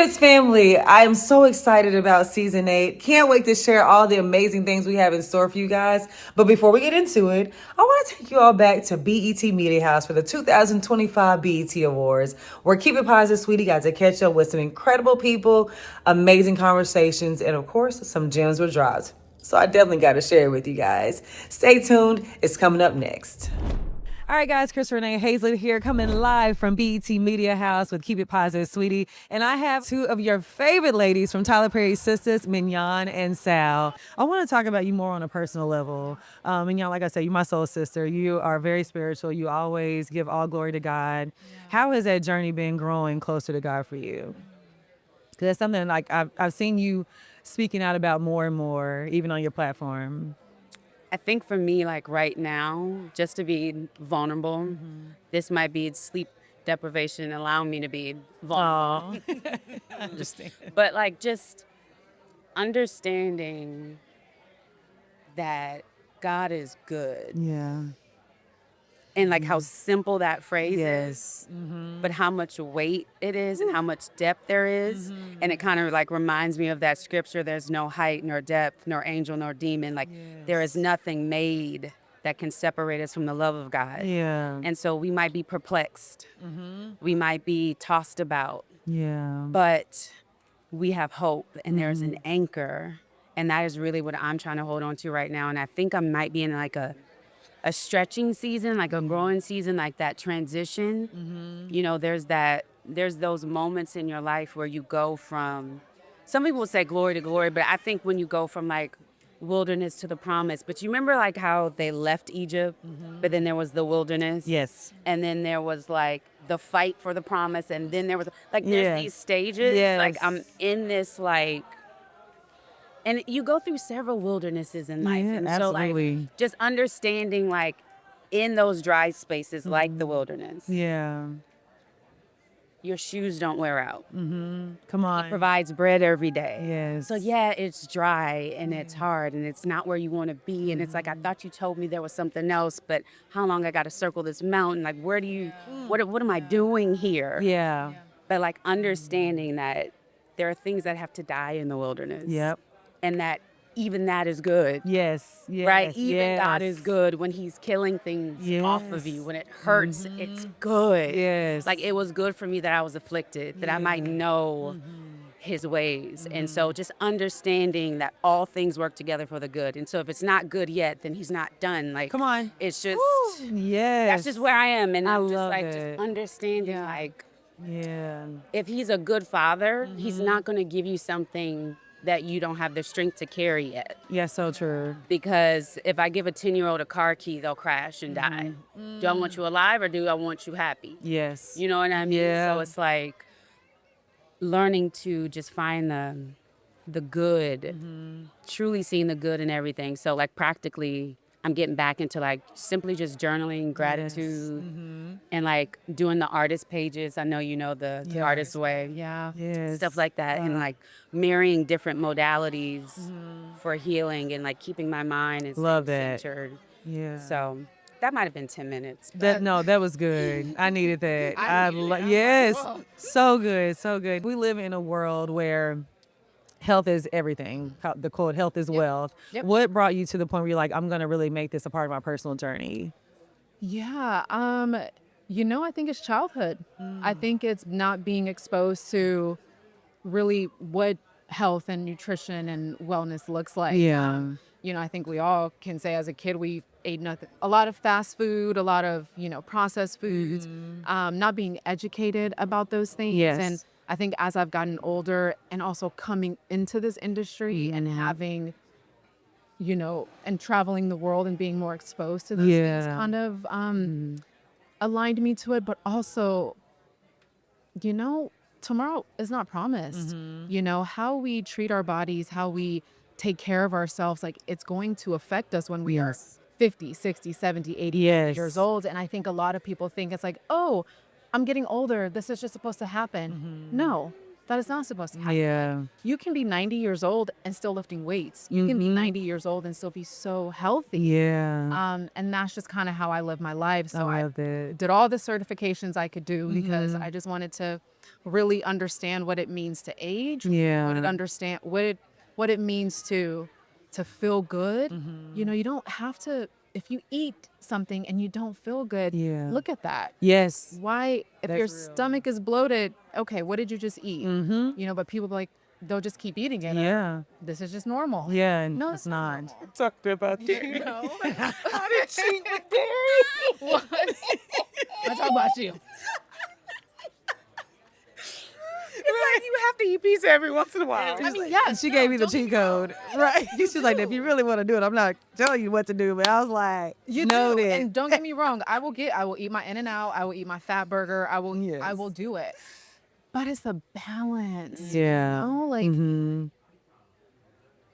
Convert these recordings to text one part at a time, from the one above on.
Greetings, family. I am so excited about season 8. Can't wait to share all the amazing things we have in store for you guys. But before we get into it, I want to take you all back to BET Media House for the 2025 BET Awards, where Keep It Positive, Sweetie got to catch up with some incredible people, amazing conversations, and of course, some gems were dropped. So I definitely got to share it with you guys. Stay tuned. It's coming up next. All right, guys, Renee, Hayslett here, coming live from BET Media House with Keep It Positive, Sweetie. And I have two of your favorite ladies from Tyler Perry's sisters, Mignon and Sal. I want to talk about you more on a personal level. Mignon, like I said, you're my soul sister. You are very spiritual. You always give all glory to God. Yeah. How has that journey been growing closer to God for you? Because that's something like I've seen you speaking out about more and more, even on your platform. I think for me, like right now, just to be vulnerable, this might be sleep deprivation allowing me to be vulnerable. I understand. But like just understanding that God is good. Yeah. And like how simple that phrase Yes. is, but how much weight it is and how much depth there is. And it kind of like reminds me of that scripture, there's no height nor depth nor angel nor demon. Like there is nothing made that can separate us from the love of God. Yeah. And so we might be perplexed. We might be tossed about. Yeah. But we have hope and there's an anchor. And that is really what I'm trying to hold on to right now. And I think I might be in like a stretching season, like a growing season, like that transition. You know, there's those moments in your life where you go from, some people will say glory to glory, but I think when you go from like wilderness to the promise, but you remember like how they left Egypt, but then there was the wilderness. Yes. And then there was like the fight for the promise. And then there was like, there's these stages. Yes. Like I'm in this like, and you go through several wildernesses in life. Yeah, and absolutely. So like just understanding like in those dry spaces like the wilderness, Yeah. your shoes don't wear out. Come on. He provides bread every day. Yes. So yeah, it's dry and it's hard and it's not where you want to be. And it's like, I thought you told me there was something else, but how long I got to circle this mountain? Like, where do you, what am I doing here? Yeah. But like understanding that there are things that have to die in the wilderness. Yep. And that even that is good. Yes. Yes. Right? Even God yes. is good when he's killing things off of you. When it hurts, it's good. Yes. Like it was good for me that I was afflicted, that I might know his ways. And so just understanding that all things work together for the good. And so if it's not good yet, then he's not done. Like, come on. It's just, yes. that's just where I am. And I I'm just love like, it. just understanding like, Yeah. if he's a good father, he's not going to give you something that you don't have the strength to carry yet. Yeah, so true. Because if I give a 10-year-old a car key, they'll crash and die. Do I want you alive or do I want you happy? Yes. You know what I mean? Yeah. So it's like learning to just find the good, truly seeing the good in everything. So like practically, I'm getting back into like simply just journaling, gratitude, and like doing the artist pages. I know you know the artist way. Yeah. Yes. Stuff like that. And like marrying different modalities for healing and like keeping my mind and love that. centered. Yeah. So that might have been 10 minutes. That was good. I needed that. Yes. So good, so good. We live in a world where health is everything. The quote, health is wealth. Yep. What brought you to the point where you're like, I'm going to really make this a part of my personal journey? Yeah. I think it's childhood. I think it's not being exposed to really what health and nutrition and wellness looks like. Yeah. I think we all can say as a kid, we ate a lot of fast food, a lot of, processed foods, not being educated about those things. Yes. And I think as I've gotten older and also coming into this industry and having, and traveling the world and being more exposed to those things kind of aligned me to it. But also, tomorrow is not promised. How we treat our bodies, how we take care of ourselves, like it's going to affect us when we are 50, 60, 70, 80 years old. And I think a lot of people think it's like, oh, I'm getting older. This is just supposed to happen. No, that is not supposed to happen. Yeah. You can be 90 years old and still lifting weights. You can be 90 years old and still be so healthy. Yeah. And that's just kind of how I live my life. So I love that. did all the certifications I could do because I just wanted to really understand what it means to age. Yeah. Understand what it means to feel good. You know, you don't have to, if you eat something and you don't feel good, look at that. Yes. Why, if That's your real. stomach is bloated, okay, what did you just eat? You know, but people be like, they'll just keep eating it. Yeah. This is just normal. Yeah, and No, it's not. normal. Talked about You know? How did she with dairy? What? I talk about you. It's like you have to eat pizza every once in a while. I mean, yes. She gave me the cheat code. Right. She's like, if you really want to do it, I'm not telling you what to do. But I was like, You know do. that. And don't get me wrong, I will eat my In-N-Out, I will eat my fat burger, I will do it. But it's a balance. Yeah. You know? Like, Mm-hmm.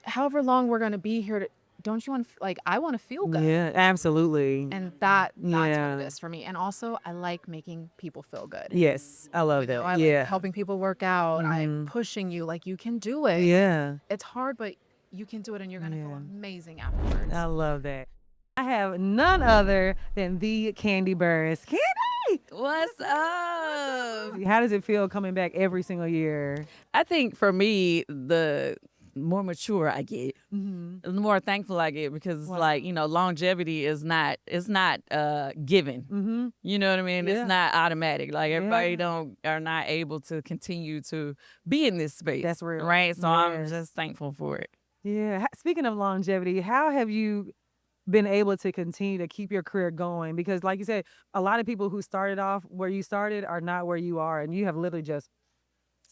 however long we're gonna be here, don't you want I want to feel good. Yeah, absolutely. And that's Yeah. what it is for me. And also, I like making people feel good. Yes, I love You know, that. I like helping people work out. I'm Mhm. pushing you, like, you can do it. Yeah, It's hard, but you can do it, and you're gonna feel Yeah. amazing afterwards. I love that. I have none other than the Candy Burris. Candy! What's up? How does it feel coming back every single year? I think for me, the more mature I get, Mm-hmm. the more thankful I get because it's Wow. like, longevity is not given. Mm-hmm. You know what I mean? Yeah. It's not automatic. Like everybody are not able to continue to be in this space. That's real. Right? So I'm Yes. just thankful for it. Yeah. Speaking of longevity, how have you been able to continue to keep your career going? Because like you said, a lot of people who started off where you started are not where you are, and you have literally just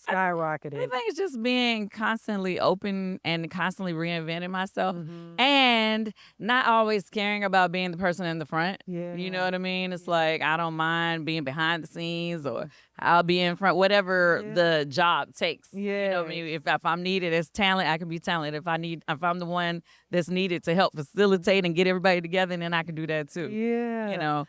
I skyrocketed. think it's just being constantly open and constantly reinventing myself Mhm. and not always caring about being the person in the front. Yeah. You know what I mean? It's like I don't mind being behind the scenes or I'll be in front, whatever Yeah. the job takes. You know what I Yes. mean? If I'm needed as talent, I can be talent. If I'm the one that's needed to help facilitate and get everybody together, then I can do that too. Yeah. You know,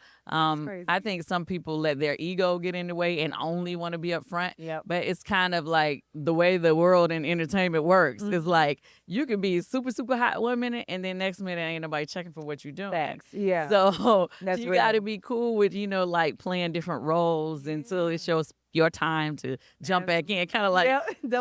crazy. I think some people let their ego get in the way and only want to be up front. Yep. But it's kind of like the way the world and entertainment works. It's like you can be super, super hot 1 minute and then next minute ain't nobody checking for what you're doing. Facts. Yeah. So That's you real. got to be cool with, like playing different roles until it shows your time to jump back in. Kind of like Yep.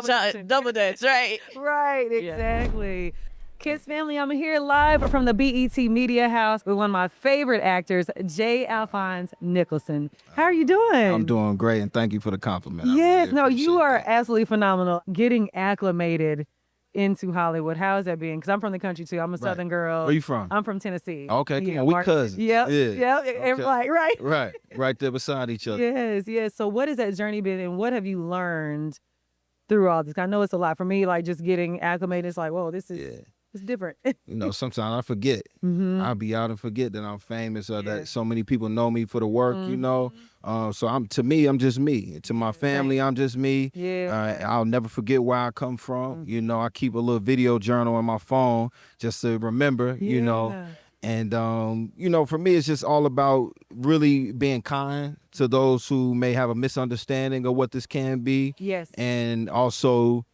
double dutch, right? Right, Yeah. exactly. Kids family, I'm here live from the BET Media House with one of my favorite actors, Alons Nicholson. How are you doing? I'm doing great, and thank you for the compliment. I Yes, really no, you appreciate are that. absolutely phenomenal. Getting acclimated into Hollywood. How has that been? Because I'm from the country too. I'm a Southern girl. Where you from? I'm from Tennessee. Okay, come Yeah, on, we Martin- cousins. Yep. Yeah. Yep. Okay. Right. Right. Right there beside each other. Yes. Yes. So, what has that journey been, and what have you learned through all this? I know it's a lot for me. Like just getting acclimated. It's like, whoa, this is Yeah. it's different. Sometimes I forget. Mhm. I'll be out and forget that I'm famous or Yeah. that so many people know me for the work, Mhm. So I'm just me. To my family, I'm just me. Yeah. I'll never forget where I come from. I keep a little video journal on my phone just to remember, Yeah. And, for me, it's just all about really being kind to those who may have a misunderstanding of what this can be. Yes. And also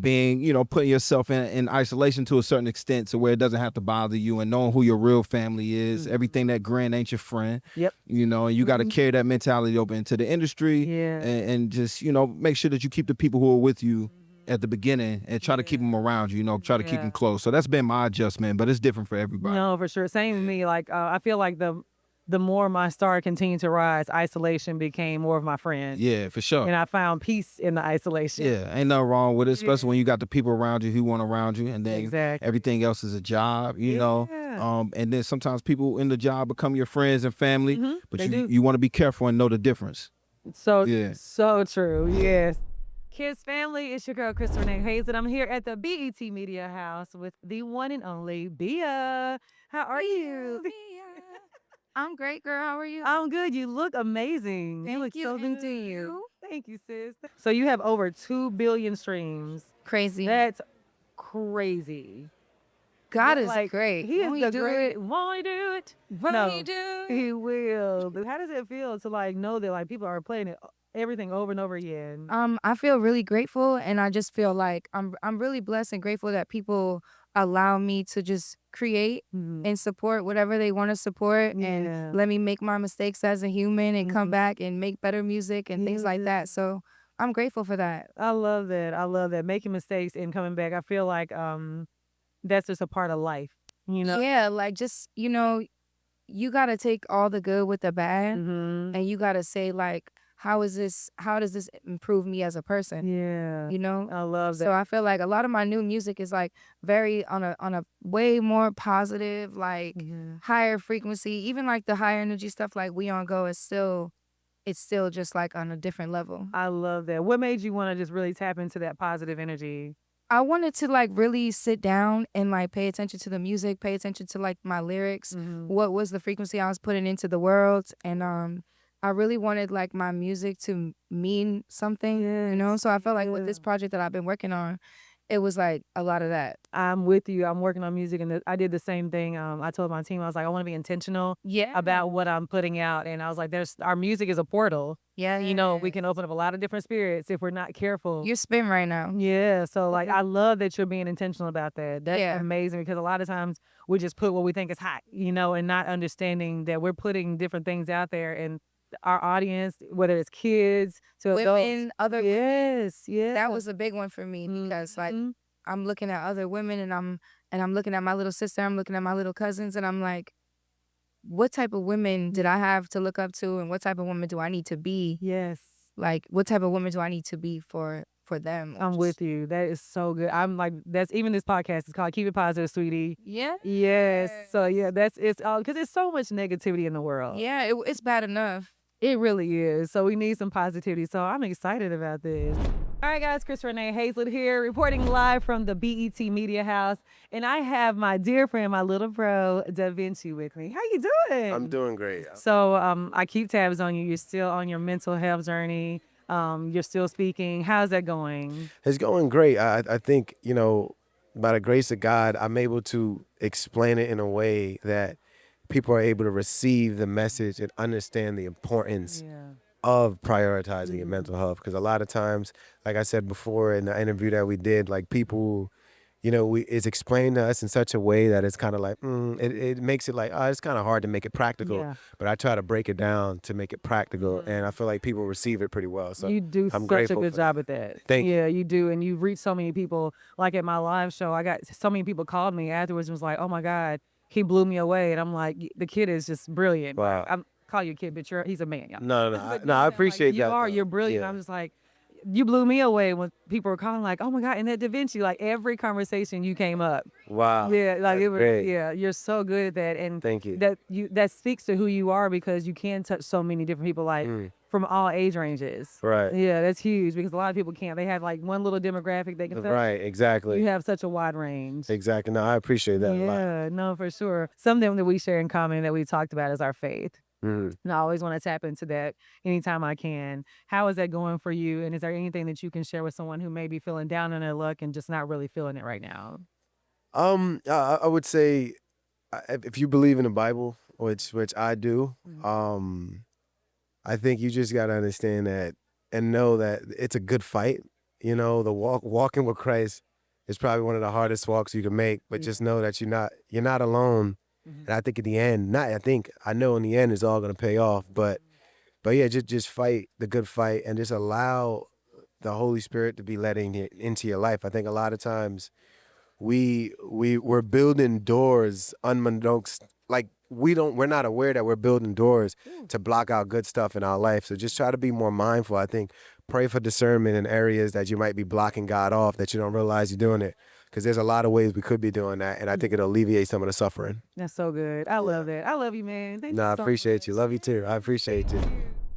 being, putting yourself in isolation to a certain extent to where it doesn't have to bother you and knowing who your real family is. Everything that grin ain't your friend. Yep. And you got to carry that mentality over into the industry Yeah. and just, make sure that you keep the people who are with you at the beginning and try to keep them around you, try to keep Yeah. them close. So that's been my adjustment, but it's different for everybody. No, for sure. Same with me. Like I feel like the more my star continued to rise, isolation became more of my friend. Yeah, for sure. And I found peace in the isolation. Yeah, ain't nothing wrong with it, especially when you got the people around you who want around you, and then Exactly. everything else is a job, Yeah. And then sometimes people in the job become your friends and family, but They do. you want to be careful and know the difference. So Yeah. so true. Yes. Kids family, it's your girl Renee Hazel. I'm here at the BET Media House with the one and only Beia. How are you? I'm great, girl. How are you? I'm good. You look amazing. Thank look you, so and good. do you? Thank you, sis. So you have over 2 billion streams. Crazy. That's crazy. God is Like, great. He is Won't the he do great. it? Won't he do it? Won't No, he do it? He will. But how does it feel to know that people are playing everything over and over again? I feel really grateful, and I just feel like I'm really blessed and grateful that people allow me to just create Mhm. and support whatever they want to support, Yeah. and let me make my mistakes as a human and come back and make better music and things like that. So I'm grateful for that. I love that. I love that. Making mistakes and coming back. I feel like that's just a part of life. Yeah, like just, you gotta take all the good with the bad, Mm-hmm. and you gotta say like, how does this improve me as a person? Yeah. I love that. So I feel like a lot of my new music is like very on a way more positive, like Yeah. higher frequency. Even like the higher energy stuff like We On Go is it's still just like on a different level. I love that. What made you want to just really tap into that positive energy? I wanted to like really sit down and like pay attention to the music, pay attention to like my lyrics, Mm-hmm. what was the frequency I was putting into the world, and I really wanted like my music to mean something, So I felt like with this project that I've been working on, it was like a lot of that. I'm with you. I'm working on music, and I did the same thing. I told my team, I was like, I want to be intentional Yeah. about what I'm putting out, and I was like, our music is a portal. Yeah. We can open up a lot of different spirits if we're not careful. You're spin right now. Yeah, so like I love that you're being intentional about that. That's Yeah. amazing because a lot of times we just put what we think is hot, and not understanding that we're putting different things out there, and our audience, whether it's kids to adults. Women, other Yes, yeah. that was a big one for me because like Mhm. I'm looking at other women and I'm looking at my little sister, I'm looking at my little cousins, and I'm like, what type of women did I have to look up to, and what type of woman do I need to be? Yes. Like, what type of woman do I need to be for them? I'm with you. That is so good. I'm like, that's even this podcast is called Keep It Positive, Sweetie. Yeah. Yes. So yeah, it's all because there's so much negativity in the world. Yeah, it's bad enough. It really is. So we need some positivity. So I'm excited about this. All right, guys, Renee Hayslett here, reporting live from the BET Media House. And I have my dear friend, my little bro, Da Vinci with me. How you doing? I'm doing great. So I keep tabs on you. You're still on your mental health journey. You're still speaking. How's that going? It's going great. I think, by the grace of God, I'm able to explain it in a way that people are able to receive the message and understand the importance of prioritizing your mental health. Because a lot of times, like I said before in the interview that we did, like people, it's explained to us in such a way that it's kind of like, it makes it like, it's kind of hard to make it practical. Yeah. But I try to break it down to make it practical, and I feel like people receive it pretty well. So You do I'm such a grateful good for job at that. Thank you. Yeah, you do. And you reach so many people. Like at my live show, I got so many people called me afterwards and was like, oh my God, he blew me away. And I'm like, the kid is just brilliant. Wow. I'm call you a kid, but he's a man. Y'all. No, But I yeah, appreciate like, that. You're brilliant. Yeah. I'm just like, you blew me away when people were calling like, oh my God, and that Da Vinci, like every conversation you came up. Wow. Yeah, like That's it was. great. Yeah, you're so good at that, and Thank you. that speaks to who you are because you can touch so many different people, like from all age ranges. Right. Yeah, that's huge because a lot of people can't. They have like one little demographic they can touch. Right, exactly. You have such a wide range. Exactly. No, I appreciate that a lot. Yeah, no, for sure. Something that we share in common that we talked about is our faith. Mhm. And I always want to tap into that anytime I can. How is that going for you? And is there anything that you can share with someone who may be feeling down on their luck and just not really feeling it right now? I would say, if you believe in the Bible, which I do, I think you just gotta understand that and know that it's a good fight. The walking with Christ is probably one of the hardest walks you can make, but just know that you're not alone. And I think at the end, I know in the end it's all gonna pay off. But yeah, just fight the good fight and just allow the Holy Spirit to be letting it into your life. I think a lot of times we're building doors unbeknownst, like we're not aware that we're building doors to block out good stuff in our life. So just try to be more mindful. I think pray for discernment in areas that you might be blocking God off that you don't realize you're doing it. Because there's a lot of ways we could be doing that, and I think it'll alleviate some of the suffering. That's so good. I love that. I love you, man. Thank No, I you so appreciate much. you. Love you too. I appreciate you.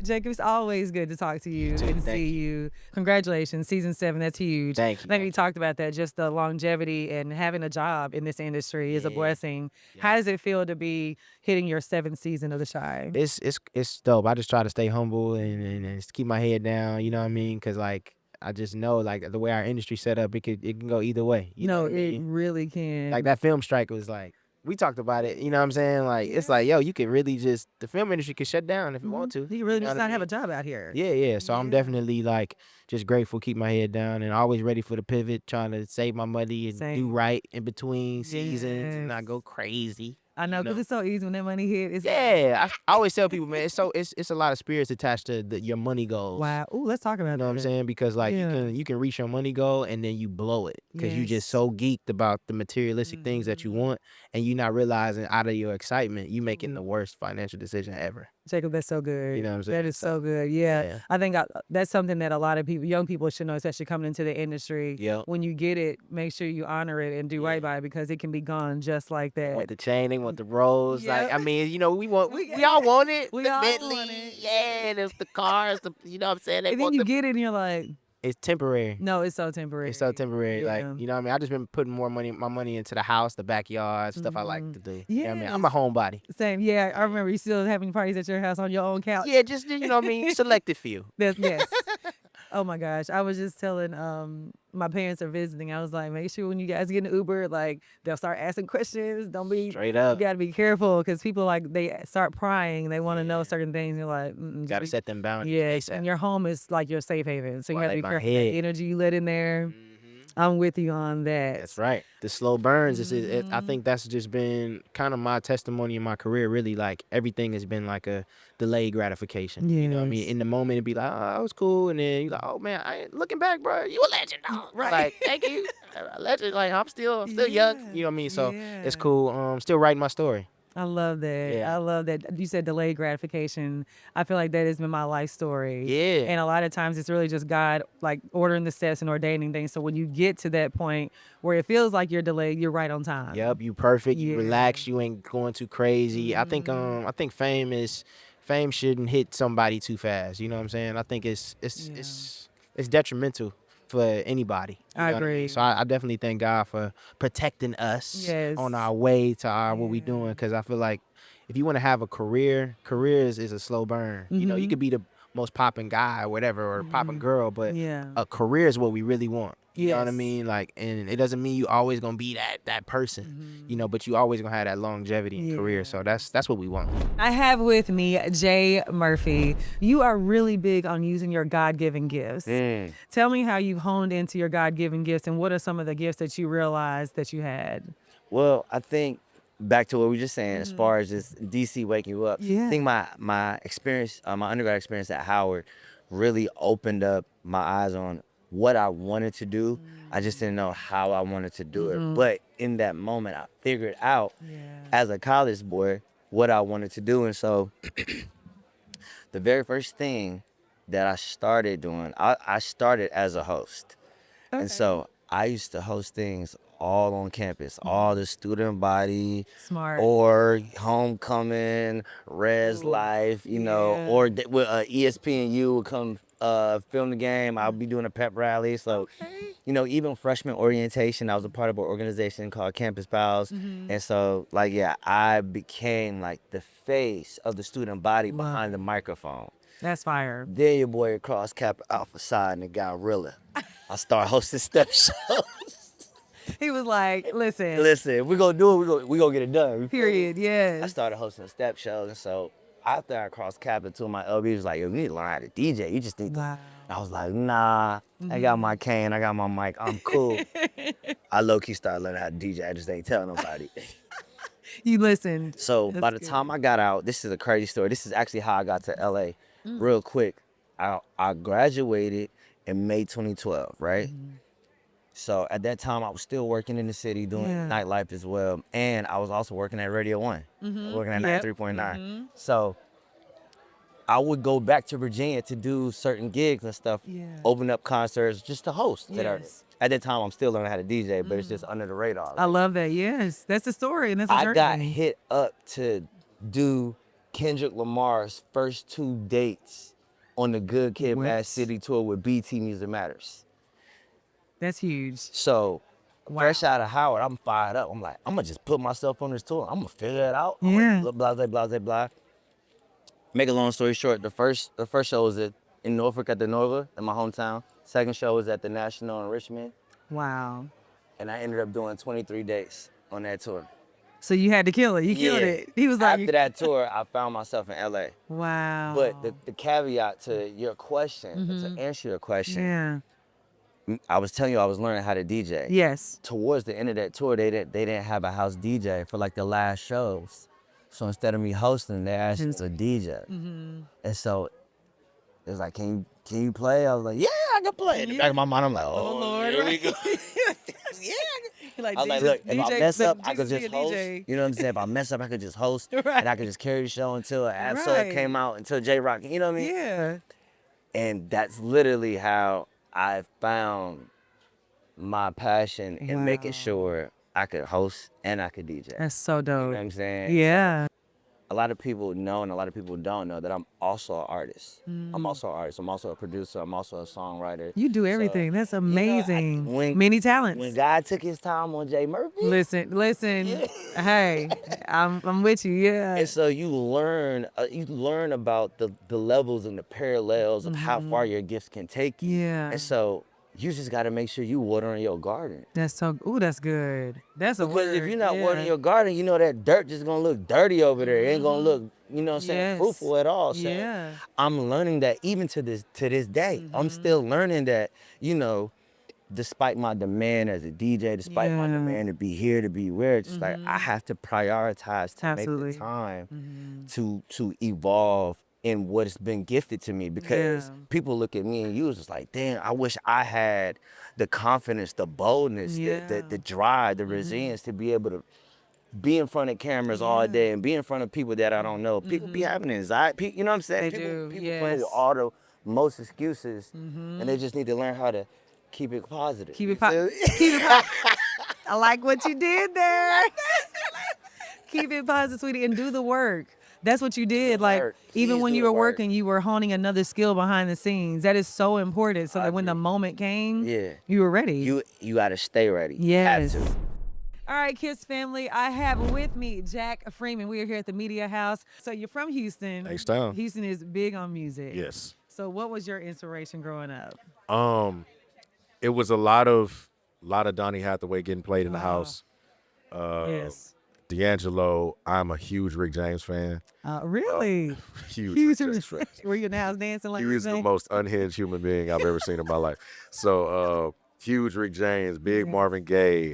Jacob, it's always good to talk to you and Thank see you. Congratulations, season 7. That's huge. Thank you. I think we talked about that. Just the longevity and having a job in this industry is a blessing. How does it feel to be hitting your 7th season of The Shy? It's dope. I just try to stay humble and just keep my head down. You know what I mean? Because like I just know like the way our industry set up, it can go either way. You know what I it mean? really can. Like that film strike was like, we talked about it. You know what I'm saying? Like it's like, yo, you could really just the film industry could shut down if you want to. You really You know just what I not have a mean? job out here. Yeah. So I'm definitely like just grateful, keep my head down, and always ready for the pivot, trying to save my money and Same. do right in between seasons and not Yes. go crazy. I know, because it's so easy when that money hit. It's Yeah, I always tell people, man, it's a lot of spirits attached to your money goals. wow. Ooh, let's talk about You know what I'm that. saying? Because like Yeah. you can reach your money goal and then you blow it because you just Yes. so geeked about the materialistic things that you want, and you not realizing out of your excitement you making the worst financial decision ever. Jacob, that's so good. You know what I'm saying? That is so good. Yeah. Yeah. I think that's something that a lot of people, young people should know, especially coming into the industry. Yep. When you get it, make sure you honor it and do right by it because it can be gone just like that. Want the chain, they want the rolls. Like, Yep. I mean, you know, we all want it. We the all Bentley, want it. yeah, the cars, you know what I'm saying? They And then want you the, get it and you're like, it's temporary. no, it's so temporary. It's so temporary. Yeah. Like, you know what I mean? I just been putting my money into the house, the backyard, stuff I like to do. You know what I mean? I'm a homebody. Same. Yeah. I remember you still having parties at your house on your own couch. Yeah, just, you know what I mean? Selected few. Yes. Oh my gosh. I was just telling my parents are visiting. I was like, make sure when you guys get in the Uber, like they'll start asking questions. Don't be Straight up. You gotta be careful because people like they start prying. They want to know certain things. You're like, Got to set them boundaries. yes. ASAP. And your home is like your safe haven, so you Boy, have to like be my careful. With head. the energy you let in there. I'm with you on that. That's right. The slow burns. I think that's just been kind of my testimony in my career. Really, like everything has been like a delayed gratification. You know what I mean? Yes. In the moment, it'd be like, oh, that was cool, and then you're like, oh man, I ain't looking back, bro. You a legend, dog. Right. Like, thank you, a legend. Like I'm still young. You know what I mean? So it's Yeah. cool. Still writing my story. I love that. Yeah. I love that. You said delayed gratification. I feel like that has been my life story. Yeah. And a lot of times it's really just God like ordering the steps and ordaining things. So when you get to that point where it feels like you're delayed, you're right on time. Yep, you perfect. You Yeah. relax. You ain't going too crazy. I think fame shouldn't hit somebody too fast. You know what I'm saying? I think it's detrimental for anybody. You I know what agree. mean? So I definitely thank God for protecting us Yes. on our way to what we doing. Because I feel like if you want to have a career is a slow burn. You know, you could be the most popping guy or whatever, or popping girl, but Yeah. a career is what we really want. You know what I Yes. mean? Like, and it doesn't mean you always gonna be that person, you know, but you always gonna have that longevity in career. So that's what we want. I have with me Jay Murphy. You are really big on using your God-given gifts. Tell me how you've honed into your God-given gifts and what are some of the gifts that you realized that you had? Well, I think back to what we were just saying, as far as just DC waking you up. Yeah. I think my experience, my undergrad experience at Howard, really opened up my eyes on what I wanted to do. I just didn't know how I wanted to do it. But in that moment, I figured out as a college boy what I wanted to do. And so the very first thing that I started doing, I started as a host. And so I used to host things all on campus, all the student body, Smart. or homecoming, res life, you know, or with ESPNU would come film the game. I'll be doing a pep rally. So, you know, even freshman orientation, I was a part of an organization called Campus Pals. And so, like, yeah, I became like the face of the student body behind the microphone. That's fire. Then your boy across Kappa Alpha side and it got realer. I started hosting step shows. He was like, listen. Listen, we're gonna do it, we gonna get it done. Period, yes. I started hosting step shows, and so after I crossed Kappa, two of my LBs was like, yo, you need to learn how to DJ. You just need to. Wow. I was like, nah, I got my cane, I got my mic, I'm cool. I low-key started learning how to DJ, I just ain't telling nobody. You listened. So That's by the good. time I got out, this is a crazy story. This is actually how I got to LA real quick. I graduated in May 2012, right? So at that time, I was still working in the city doing nightlife as well. And I was also working at Radio 1, working at 93.9. So I would go back to Virginia to do certain gigs and stuff, open up concerts just to host. At that time, I'm still learning how to DJ, but it's just under the radar. I love that, yes. That's the story and that's a I journey. got hit up to do Kendrick Lamar's first 2 dates on the Good Kid, Bad City tour with BT Music Matters. That's huge. So, fresh out of Howard, I'm fired up. I'm like, I'm gonna just put myself on this tour. I'm gonna figure it out. Yeah. Blah, blah, blah, blah, blah. Make a long story short, the first show was in Norfolk at the Nova, in my hometown. Second show was at the National in Richmond. Wow. And I ended up doing 23 days on that tour. So you had to kill it. You killed it. He was like, After that tour, I found myself in LA. wow. But the caveat to your question, to answer your question, yeah. I was telling you I was learning how to DJ. Yes. Towards the end of that tour, they didn't have a house DJ for like the last shows. So instead of me hosting, they asked me to DJ. And so it was like, can you play? I was like, yeah, I can play. In the back of my mind, I'm like, oh Lord, here we go. Yeah. Like, I was like, look, if I mess up, I could just host. You know what I'm saying? If I mess up, I could just host, and I could just carry the show until Absol came out, until J-Rock, you know what I mean? Yeah. And that's literally how I found my passion in making sure I could host and I could DJ. That's so You know dope. what I'm saying? Yeah. A lot of people know and a lot of people don't know that I'm also an artist. I'm also an artist. I'm also a producer. I'm also a songwriter. You do everything. That's amazing. Many talents. When God took his time on Jay Murphy. Listen. Hey, I'm with you. Yeah. And so you learn about the levels and the parallels of how far your gifts can take you. Yeah. And so you just got to make sure you watering your garden. That's that's good. That's a Because word. if you're not watering your garden, you know that dirt just gonna look dirty over there. It ain't gonna look, you know what I'm saying, fruitful at all. So Yeah. I'm learning that even to this day. I'm still learning that, you know, despite my demand as a DJ, despite my demand to be here, to be where, just like I have to prioritize to make the time to evolve in what's been gifted to me, because people look at me and you was just like, damn, I wish I had the confidence, the boldness, the drive, the resilience to be able to be in front of cameras all day and be in front of people that I don't know. People be having anxiety, you know what I'm saying? People play with all the most excuses, and they just need to learn how to keep it positive. Keep it positive. I like what you did there. Keep it positive, sweetie, and do the work. That's what you did. Like, even when you were working, you were honing another skill behind the scenes. That is so important. So that when the moment came, you were ready. You got to stay ready. Yes. Have to. All right, Kiss family, I have with me Jack Freeman. We are here at the Media House. So you're from Houston. H-Town. Houston is big on music. Yes. So what was your inspiration growing up? It was a lot of Donny Hathaway getting played in the house. Yes. D'Angelo. I'm a huge Rick James fan. Really? Huge Rick James fan. Were you in the house dancing like He was the most unhinged human being I've ever seen in my life. So huge Rick James, big Marvin Gaye,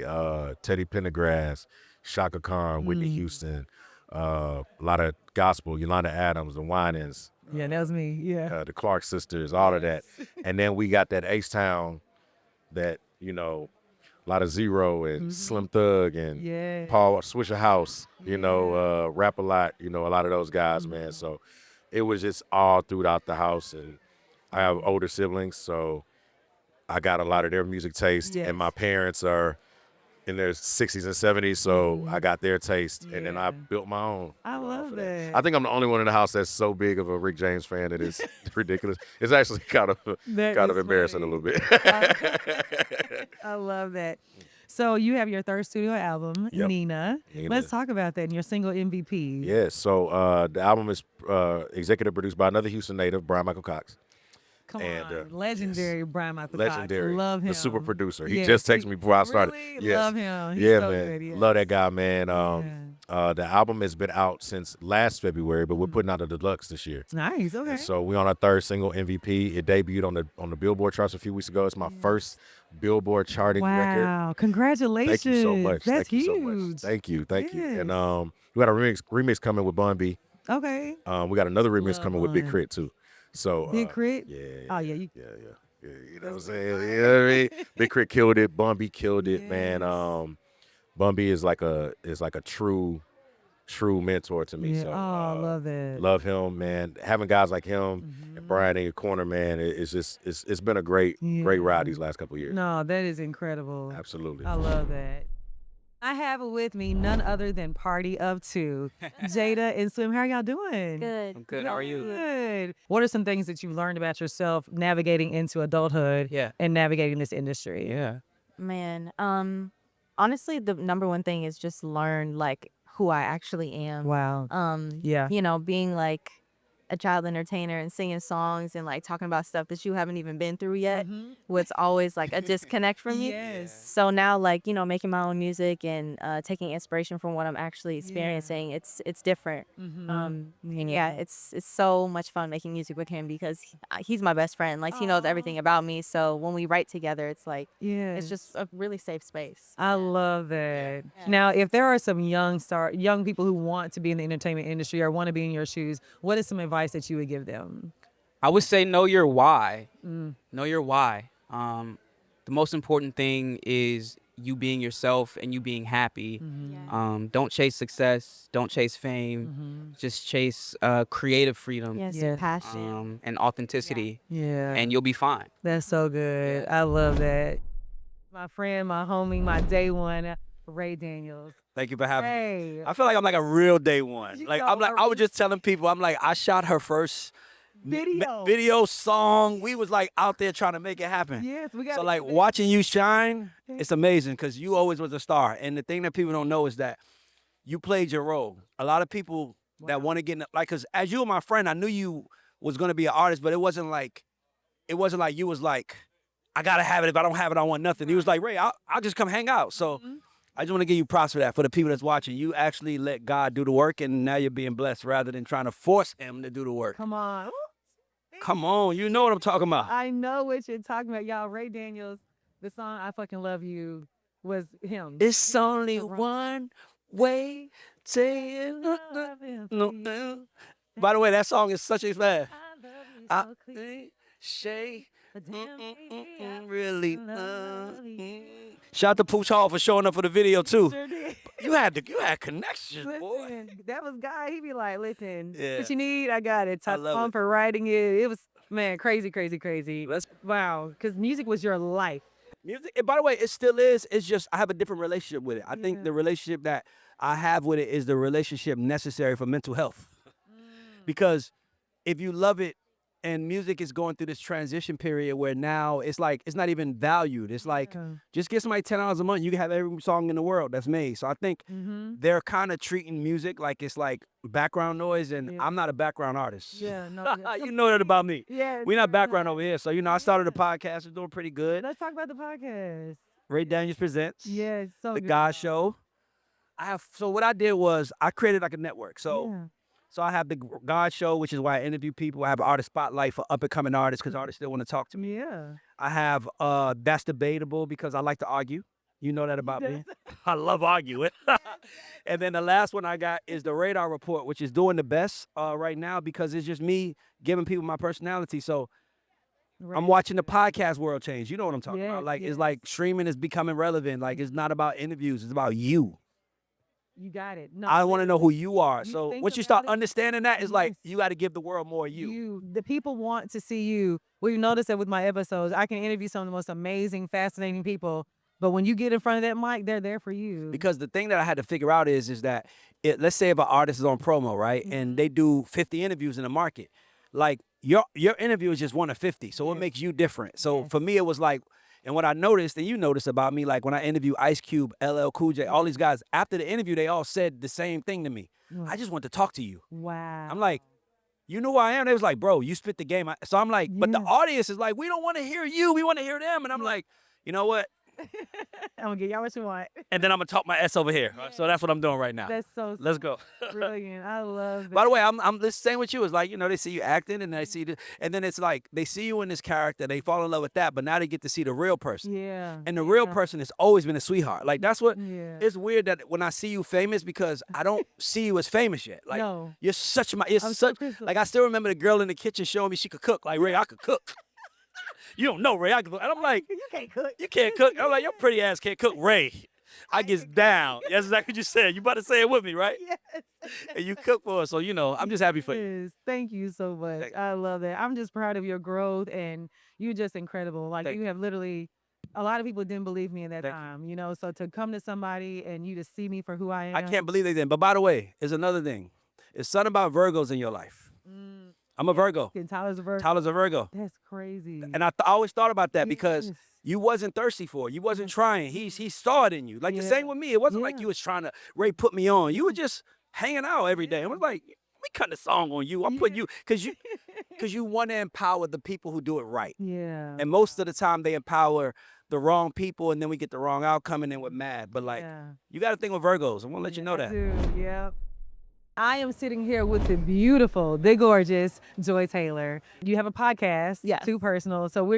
Teddy Pendergrass, Shaka Khan, Whitney Houston, a lot of gospel, Yolanda Adams, the Winans. Yeah, that was me. Yeah. The Clark sisters, all of that. And then we got that H-Town that, you know, a lot of Zero and Slim Thug and Paul Swisher House, you know, Rap a Lot, you know, a lot of those guys, man. So it was just all throughout the house. And I have older siblings, so I got a lot of their music taste. And my parents are in their 60s and 70s, so I got their taste, and then I built my own. I love that. I think I'm the only one in the house that's so big of a Rick James fan that it's ridiculous. It's actually kind of embarrassing a little bit. I love that. So you have your third studio album, Nina. Let's talk about that and your single MVP. Yeah, so the album is executive produced by another Houston native, Brian Michael Cox. Come on, legendary Brian Michael legendary. Cox. Love him. The super producer. He just texted me before I started. Really? Yes. Love him. He's yeah, so man. good, yes. Love that guy, man. The album has been out since last February, but we're putting out a deluxe this year. Nice. Okay. And so we're on our third single, MVP. It debuted on the Billboard charts a few weeks ago. It's my first Billboard charting record. Wow! Congratulations. Thank you so much. That's Thank you huge. so much. Thank you. Thank you. And we got a remix coming with Bun B. Okay. We got another remix coming with Big Crit too. So Big Crit. Yeah. Oh yeah. Yeah. You know what I'm saying? You know what I mean? Big Crit killed it. Bun B killed it, man. Bun B is like a true mentor to me. Yeah. So I love that. love him, man. Having guys like him and Brian in your corner, man, it's been a great ride these last couple of years. No, that is incredible. Absolutely. I love that. I have with me none other than Party of Two, Jada and Swim. How are y'all doing? Good. I'm good. How are you? Good. What are some things that you've learned about yourself navigating into adulthood and navigating this industry? Yeah. Man, honestly, the number one thing is just learn like who I actually am. Wow. Yeah. You know, being like a child entertainer and singing songs and like talking about stuff that you haven't even been through yet, what's always like a disconnect from you. So now, like, you know, making my own music and taking inspiration from what I'm actually experiencing, it's different. And yeah, it's so much fun making music with him because he's my best friend. Like, he knows everything about me. So when we write together, it's like, it's just a really safe space. I love that. Now, if there are some young people who want to be in the entertainment industry or want to be in your shoes, what is some advice that you would give them? I would say know your why. Know your why. The most important thing is you being yourself and you being happy. Don't chase success. Don't chase fame. Just chase creative freedom. Passion. And authenticity. Yeah. And you'll be fine. That's so good. I love that. My friend, my homie, my day one, Ray Daniels. Thank you for having me. Hey. I feel like I'm like a real day one. You Like know, I'm like I was just telling people, I'm like I shot her first video song. We was like out there trying to make it happen. Yes, we got So like watching you shine, it's amazing because you always was a star. And the thing that people don't know is that you played your role. A lot of people that want to get in, like, cause as you were my friend, I knew you was gonna be an artist, but it wasn't like you was like, I gotta have it. If I don't have it, I want nothing. He was like, Ray, I'll just come hang out. So I just want to give you props for that. For the people that's watching, you actually let God do the work, and now you're being blessed rather than trying to force him to do the work. Come on. Come on, you know what I'm talking about. I know what you're talking about. Y'all, Ray Daniels, the song I Fucking Love You was him. It's only one way to By the way, that song is such a fad. Shay, really. Shout out to Pooch Hall for showing up for the video too. Sure did. You had connections, boy. Listen, that was God. He be like, listen, Yeah. what you need, I got it. I love Tom it. for writing it. It was, man, crazy. Wow, because music was your life. Music, and by the way, it still is. It's just I have a different relationship with it. I think the relationship that I have with it is the relationship necessary for mental health. Because if you love it, and music is going through this transition period where now it's like it's not even valued. It's like just get somebody $10 a month, you can have every song in the world that's made. So I think they're kind of treating music like it's like background noise, and I'm not a background artist. Yeah, no. You know that about me. Yeah. We're not background over here. So I started a podcast. It's doing pretty good. Let's talk about the podcast. Ray Daniels Presents. Yeah, so The good. God Show. So what I did was I created like a network. So I have the God Show, which is why I interview people. I have Artist Spotlight for up-and-coming artists because artists still want to talk to me. Yeah. I have That's Debatable because I like to argue. You know that about me. I love arguing. And then the last one I got is the Radar Report, which is doing the best right now because it's just me giving people my personality. So I'm watching the podcast world change. You know what I'm talking about. Like it's like streaming is becoming relevant. Like it's not about interviews. It's about you. You got it. No, I want to know who you are. You So think once you start about it, understanding that, it's like you got to give the world more of you. The people want to see you. We've noticed that with my episodes. I can interview some of the most amazing, fascinating people, but when you get in front of that mic, they're there for you. Because the thing that I had to figure out is that let's say if an artist is on promo, right, and they do 50 interviews in the market, like your interview is just one of 50. So what makes you different? So for me, it was like, and what I noticed, and you noticed about me, like when I interview Ice Cube, LL Cool J, all these guys, after the interview, they all said the same thing to me. I just want to talk to you. Wow. I'm like, you know who I am? They was like, bro, you spit the game. So I'm like, but the audience is like, we don't want to hear you. We want to hear them. And I'm like, you know what? I'm going to get y'all what you want. And then I'm going to talk my S over here. So that's what I'm doing right now. That's so Let's go. brilliant. I love it. By the way, I'm the same with you. It's like, they see you acting and they see and then it's like they see you in this character, they fall in love with that, but now they get to see the real person. Yeah. And the real person has always been a sweetheart. Like that's what it's weird that when I see you famous because I don't see you as famous yet. Like you're such like I still remember the girl in the kitchen showing me she could cook. Like Ray, I could cook. You don't know Ray, I could cook. And I'm like, you can't cook. You can't cook. I'm like, your pretty ass can't cook, Ray. I gets down. That's exactly what you said. You about to say it with me, right? Yes. And you cook for us, so I'm just happy for you. Yes. Thank you so much. I love that. I'm just proud of your growth, and you're just incredible. Like you have literally, a lot of people didn't believe me in that time, So to come to somebody and you to see me for who I am. I can't believe they didn't. But by the way, there's another thing. It's something about Virgos in your life. I'm a Virgo. And Tyler's a Virgo. Tyler's a Virgo. That's crazy. And I always thought about that because you wasn't thirsty for it. You wasn't trying. He saw it in you. Like the same with me. It wasn't like you was trying to, Ray put me on. You were just hanging out every day. I was like, me cut the song on you. I'm putting you because you want to empower the people who do it right. Yeah. And most of the time they empower the wrong people, and then we get the wrong outcome, and then we're mad. But like, you got to think with Virgos. I want to let you know that. Yep. I am sitting here with the beautiful, the gorgeous Joy Taylor. You have a podcast, Yes. Too Personal. So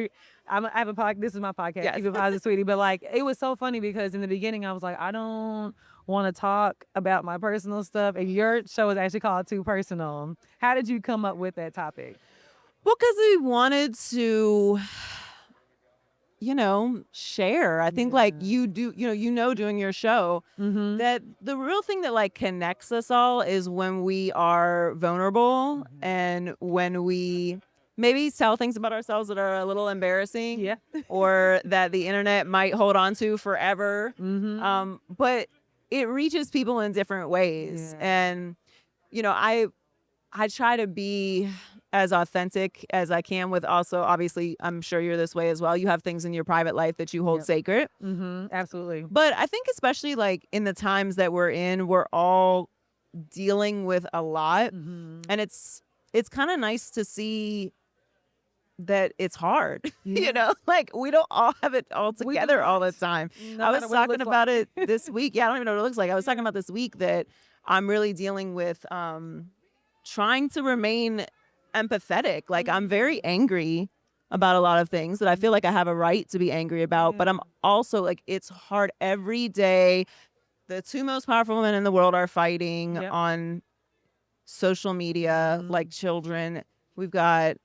I have a podcast. This is my podcast, Yes. Keep It Positive, Sweetie. But like, it was so funny because in the beginning I was like, I don't want to talk about my personal stuff, and your show is actually called Too Personal. How did you come up with that topic? Well, because we wanted to, share. I think like you do, doing your show, that the real thing that like connects us all is when we are vulnerable and when we maybe tell things about ourselves that are a little embarrassing, or that the internet might hold on to forever. But it reaches people in different ways, and I try to be as authentic as I can with also, obviously, I'm sure you're this way as well. You have things in your private life that you hold sacred. Absolutely. But I think especially like in the times that we're in, we're all dealing with a lot. And it's kind of nice to see that it's hard. Like we don't all have it all together all the time. I was talking about it this week. I don't even know what it looks like. I was talking about this week that I'm really dealing with trying to remain empathetic. Like I'm very angry about a lot of things that I feel like I have a right to be angry about, but I'm also like, it's hard every day. The two most powerful women in the world are fighting on social media, like children. We've got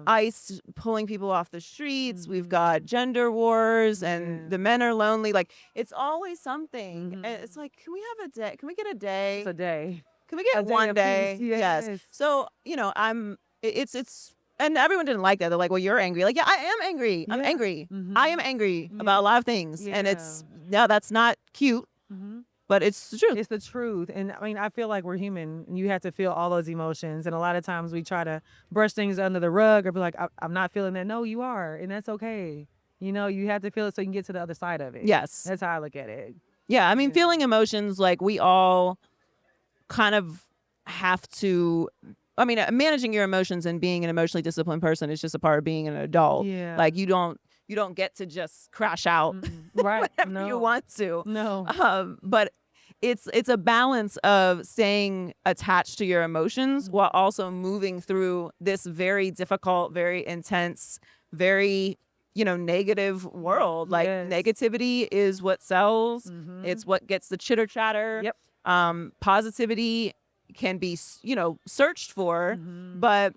ICE pulling people off the streets. We've got gender wars, and the men are lonely. Like it's always something. And it's like, can we have a day? Can we get a day? It's a day. Can we get one day? Yes. So, it's and everyone didn't like that. They're like, well, you're angry. Like, yeah, I am angry. I'm angry. I am angry about a lot of things. And that's not cute, but it's the truth. It's the truth. And I mean, I feel like we're human and you have to feel all those emotions. And a lot of times we try to brush things under the rug or be like, I'm not feeling that. No, you are. And that's okay. You have to feel it so you can get to the other side of it. Yes. That's how I look at it. Yeah. I mean, feeling emotions, like we all kind of have to, managing your emotions and being an emotionally disciplined person is just a part of being an adult. Yeah. Like you don't get to just crash out right whenever you want to. No. But it's a balance of staying attached to your emotions while also moving through this very difficult, very intense, very negative world. Like negativity is what sells. It's what gets the chitter chatter. Yep. Positivity can be, searched for, but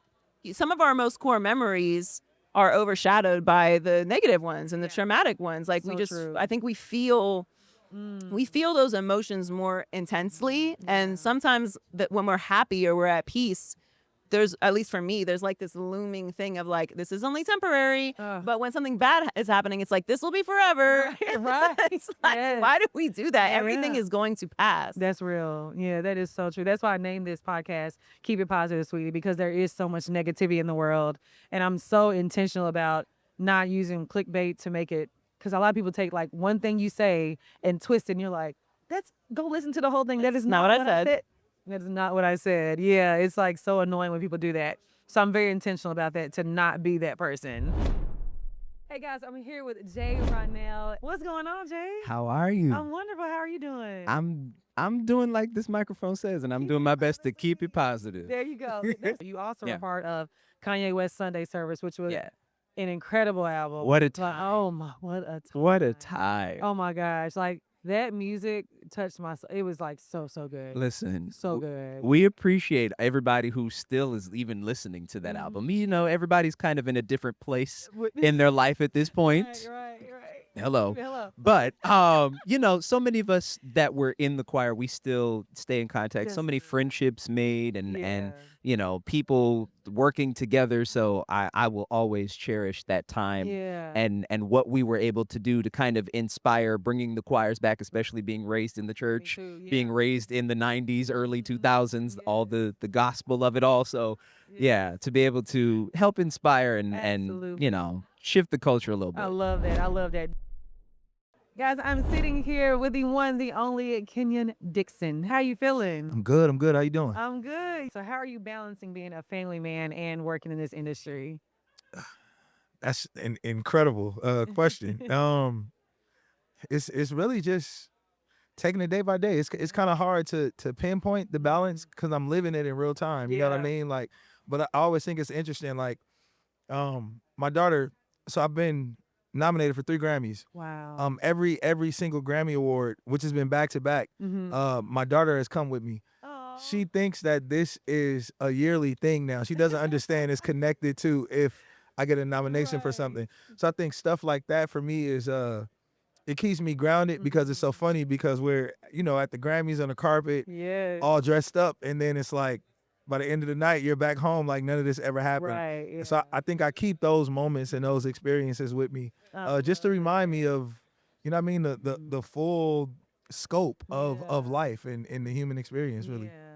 some of our most core memories are overshadowed by the negative ones and the traumatic ones. Like I think we feel those emotions more intensely. And sometimes that when we're happy or we're at peace, there's, at least for me, there's like this looming thing of like, this is only temporary. But when something bad is happening, it's like, this will be forever. Right. It's like, why do we do that? Everything is going to pass. That's real. Yeah, that is so true. That's why I named this podcast Keep It Positive, Sweetie, because there is so much negativity in the world. And I'm so intentional about not using clickbait to make it, because a lot of people take like one thing you say and twist it, and you're like, go listen to the whole thing. That is not what I said. That is not what I said. Yeah, it's like so annoying when people do that. So I'm very intentional about that, to not be that person. Hey guys, I'm here with Jay Rael. What's going on, Jay? How are you? I'm wonderful. How are you doing? I'm doing like this microphone says, and I'm doing my best to keep it positive. There you go. You also are part of Kanye West Sunday Service, which was an incredible album. What a time. Oh my, what a time. What a time. Oh my gosh. Like that music touched my soul. It was like so good. Listen. So good. We appreciate everybody who still is even listening to that album. Everybody's kind of in a different place in their life at this point. Right. Hello. But, so many of us that were in the choir, we still stay in contact. So many friendships made and people working together. So I will always cherish that time and what we were able to do to kind of inspire bringing the choirs back, especially being raised in the church, being raised in the 90s, early 2000s, all the gospel of it all. So, to be able to help inspire and shift the culture a little bit. I love that. Guys, I'm sitting here with the one, the only Kenyan Dixon. How you feeling? I'm good. I'm good. How you doing? I'm good. So how are you balancing being a family man and working in this industry? That's an incredible question. It's really just taking it day by day. It's kind of hard to pinpoint the balance because I'm living it in real time. You know what I mean? Like, but I always think it's interesting. Like, my daughter. So I've been nominated for 3 Grammys. Wow. Every single Grammy award, which has been back to back. My daughter has come with me. She thinks that this is a yearly thing now. She doesn't understand it's connected to if I get a nomination for something. So I think stuff like that for me is it keeps me grounded because it's so funny because we're, at the Grammys on the carpet, all dressed up, and then it's like by the end of the night you're back home like none of this ever happened. Right. Yeah. So I think I keep those moments and those experiences with me just to remind me of, the full scope of life and the human experience really. Yeah.